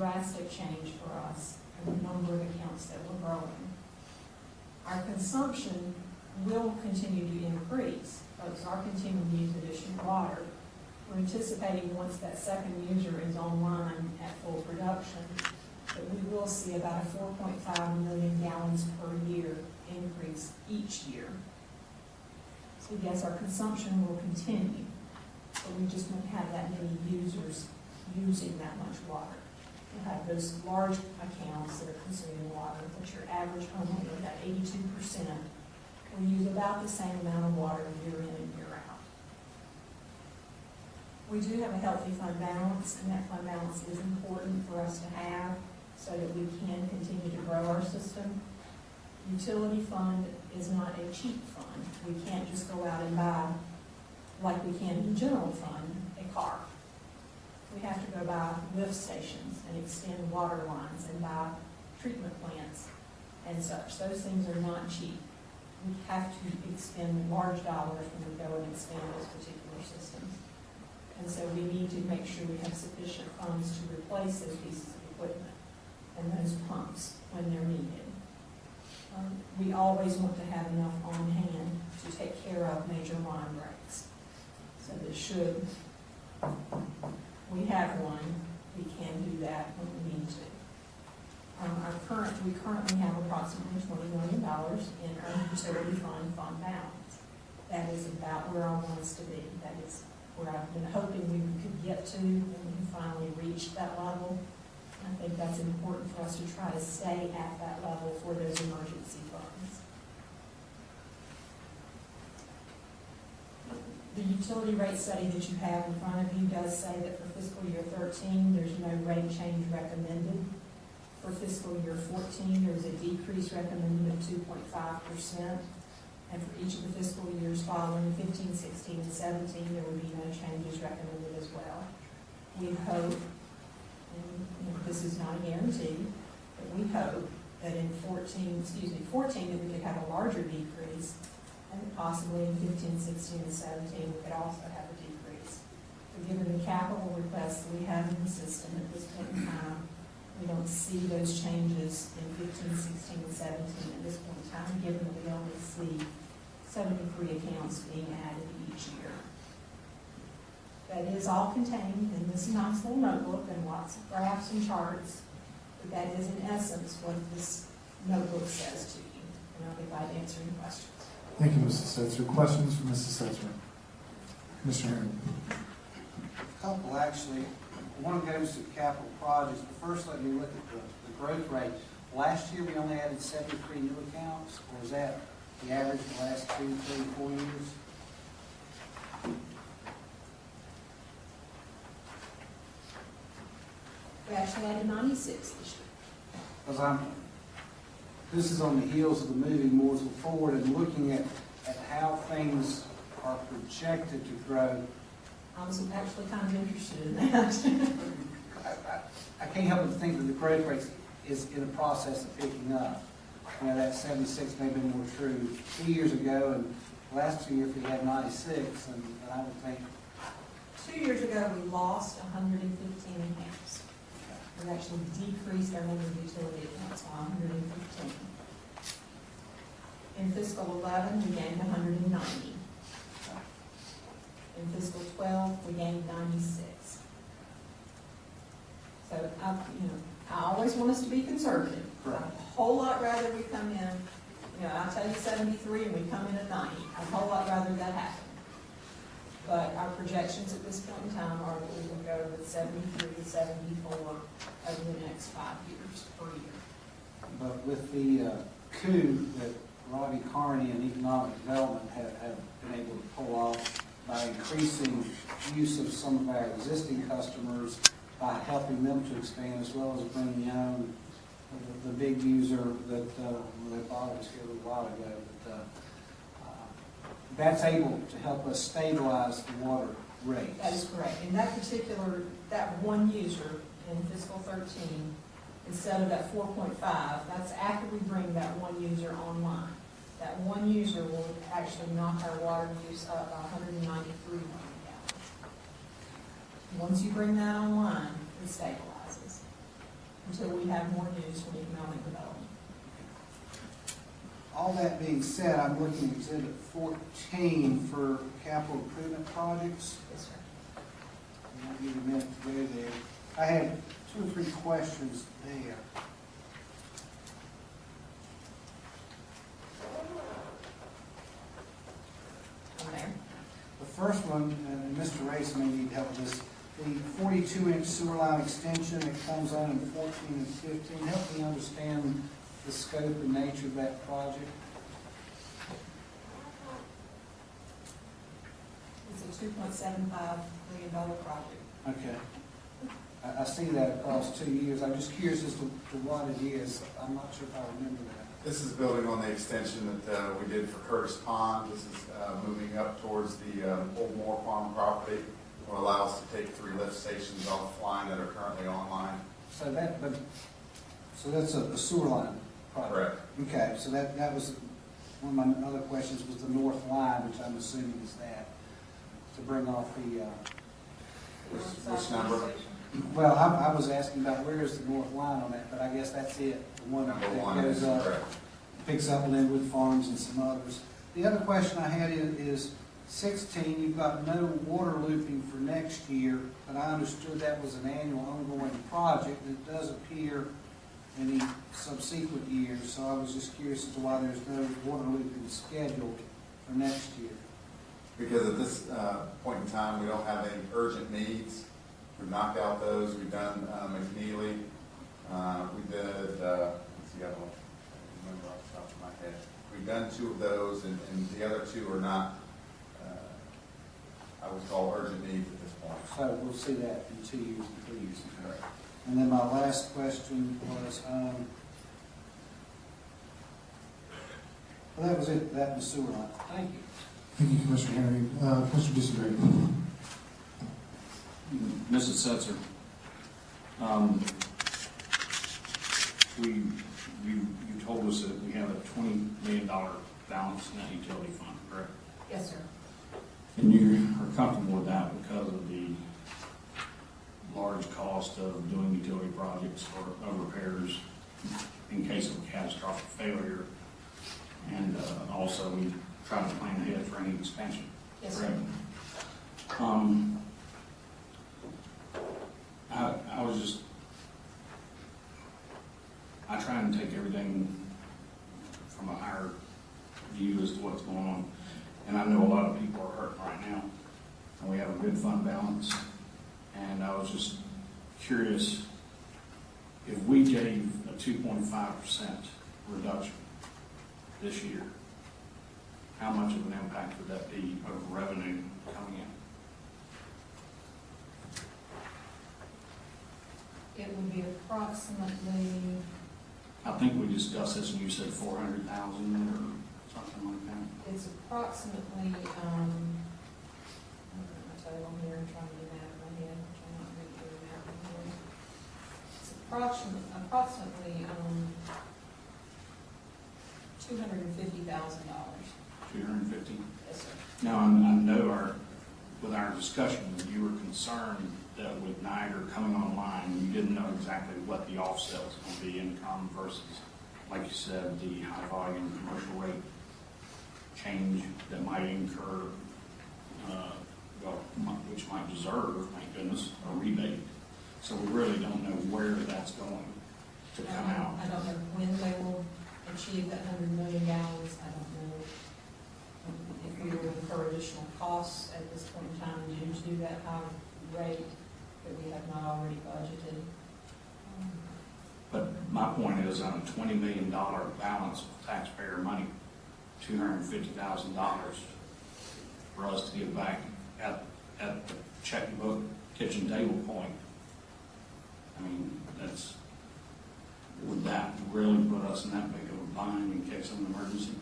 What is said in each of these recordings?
drastic change for us in the number of accounts that we're growing. Our consumption will continue to increase. Folks are continuing to use additional water. We're anticipating once that second user is online at full production, that we will see about a 4.5 million gallons per year increase each year. So yes, our consumption will continue, but we just won't have that many users using that much water. We'll have those large accounts that are consuming water, but your average homeowner, that 82%, will use about the same amount of water year in and year out. We do have a healthy fund balance, and that fund balance is important for us to have so that we can continue to grow our system. Utility fund is not a cheap fund. We can't just go out and buy, like we can in general fund, a car. We have to go buy lift stations and extend water lines and buy treatment plants and such. Those things are not cheap. We have to expend large dollars when we go and expand those particular systems. And so we need to make sure we have sufficient funds to replace those pieces of equipment and those pumps when they're needed. We always want to have enough on hand to take care of major line breaks. So that should we have one, we can do that when we need to. We currently have approximately $20 million in our utility fund balance. That is about where I want us to be. That is where I've been hoping we could get to when we finally reached that level. I think that's important for us to try to stay at that level for those emergency funds. The utility rate study that you have in front of you does say that for fiscal year 13, there's no rate change recommended. For fiscal year 14, there's a decrease recommended of 2.5%. And for each of the fiscal years following 15, 16, and 17, there will be no changes recommended as well. We hope, and this is not a guarantee, but we hope that in 14, that we could have a larger decrease, and possibly in 15, 16, and 17, we could also have a decrease. But given the capital requests that we have in the system at this point in time, we don't see those changes in 15, 16, and 17 at this point in time, given that we only see 73 accounts being added each year. That is all contained in this nice little notebook and lots of graphs and charts, but that is in essence what this notebook says to you. And I'll be glad to answer any questions. Thank you, Mrs. Setzer. Questions for Mrs. Setzer? Commissioner Herring. Couple, actually. One goes to capital projects, but first let me look at the growth rate. Last year we only added 73 new accounts, or is that the average for the last 2, 3, 4 years? We actually added 96 this year. Because this is on the heels of the moving more forward and looking at how things are projected to grow. I was actually kind of interested in that. I can't help but think that the growth rate is in the process of picking up. You know, that 76 may have been more true 2 years ago, and last 2 years we had 96, and I would think 2 years ago we lost 115 accounts. We actually decreased our number of utility accounts by 115. In fiscal 11, we gained 190. In fiscal 12, we gained 96. So, I always want us to be conservative. Correct. I'd a whole lot rather we come in, I'll tell you 73 and we come in at 90. I'd a whole lot rather that happen. But our projections at this point in time are that we will go with 73 to 74 over the next 5 years per year. But with the coup that Robbie Carney and Economic Development have been able to pull off by increasing use of some of our existing customers, by helping them to expand, as well as bringing on the big user that Bob was here a little while ago. But that's able to help us stabilize the water rates. That is correct. And that one user in fiscal 13, instead of that 4.5, that's after we bring that one user online. That one user will actually knock our water use up by 193 million gallons. Once you bring that online, it stabilizes. until we have more news from economic development. All that being said, I'm looking at exhibit 14 for capital improvement projects. Yes, sir. I'll give you a minute to go there. I had 2 or 3 questions there. I'm there. The first one, and Mr. Race may need help with this, the 42-inch sewer line extension that comes on in 14 and 15. Help me understand the scope and nature of that project. It's a $2.75 million project. Okay. I see that across 2 years. I'm just curious as to what it is. I'm not sure if I remember that. This is building on the extension that we did for Curtis Pond. This is moving up towards the Old Moore Farm property. Will allow us to take 3 lift stations offline that are currently online. So that's a sewer line project? Correct. Okay, so that was, one of my other questions was the north line, which I'm assuming is that, to bring off the, Which number? well, I was asking about where is the north line on that, but I guess that's it. The one Number that 1 is goes up, correct. picks up Linwood Farms and some others. The other question I had is 16, you've got no water looping for next year, but I understood that was an annual ongoing project that does appear in the subsequent years, so I was just curious as to why there's no water looping scheduled for next year. Because at this point in time, we don't have any urgent needs. We've knocked out those. We've done McNeely. We did, what's the other one? I don't remember off the top of my head. We've done 2 of those, and the other 2 are not, I would call urgent needs at this point. So we'll see that in 2 years and 3 years. And then my last question was, well, that was it, that was sewer line. Thank you. Thank you, Commissioner Henry. Commissioner Dusenberry. Mrs. Setzer, you told us that we have a $20 million balance in that utility fund, correct? Yes, sir. And you are comfortable with that because of the large cost of doing utility projects or of repairs in case of a catastrophic failure? And also we try to plan ahead for any expansion, Yes, sir. correct? I try and take everything from a higher view as to what's going on. And I know a lot of people are hurting right now, and we have a good fund balance. And I was just curious, if we gave a 2.5% reduction this year, how much of an impact would that be of revenue coming in? It would be approximately, I think we discussed this and you said 400,000 or something like that. it's approximately, I'm going to tell you on here, I'm trying to do that in my head, I'm trying not to do that in here. It's approximately, $250,000. 250. Yes, sir. Now, I know with our discussion, you were concerned that with Niagara coming online, you didn't know exactly what the offset was going to be income versus, like you said, the high volume commercial rate change that might incur, which might deserve, thank goodness, a rebate. So we really don't know where that's going to come out. I don't know when they will achieve that 100 million gallons. I don't know if we will incur additional costs at this point in time due to that high rate that we have not already budgeted. But my point is, on a $20 million balance of taxpayer money, $250,000 for us to get back at the checkbook, kitchen table point. I mean, would that really put us in that big of a bind in case of an emergency?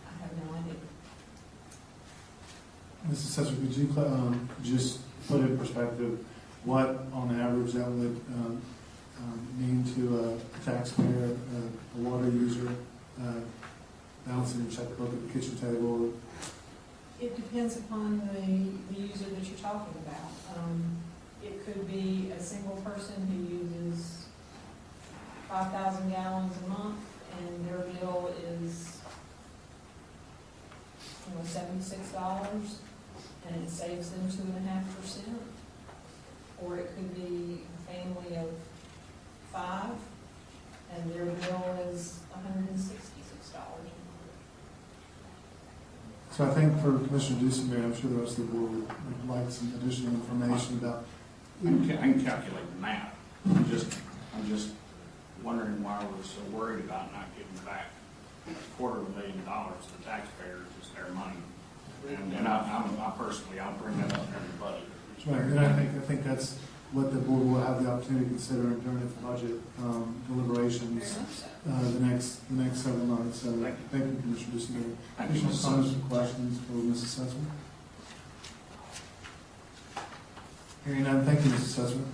I have no idea. Mrs. Setzer, could you just put in perspective what, on average, that would mean to a taxpayer, a water user, balancing a checkbook at the kitchen table? It depends upon the user that you're talking about. It could be a single person who uses 5,000 gallons a month, and their bill is, $76, and it saves them 2.5%. Or it could be a family of 5, and their bill is $166 a month. So I think for Commissioner Dusenberry, I'm sure the rest of the board would like some additional information about. I can calculate the math. I'm just wondering why we're so worried about not giving back $250,000 to the taxpayers. It's their money. And I personally, I'll bring that up during the budget. Right, and I think that's what the board will have the opportunity to consider during its budget deliberations Very much so. the next several months. So thank you, Commissioner Dusenberry. Thank you, Additional Mrs. comments Sussman. or questions for Mrs. Sussman? Hearing none, thank you, Mrs. Sussman.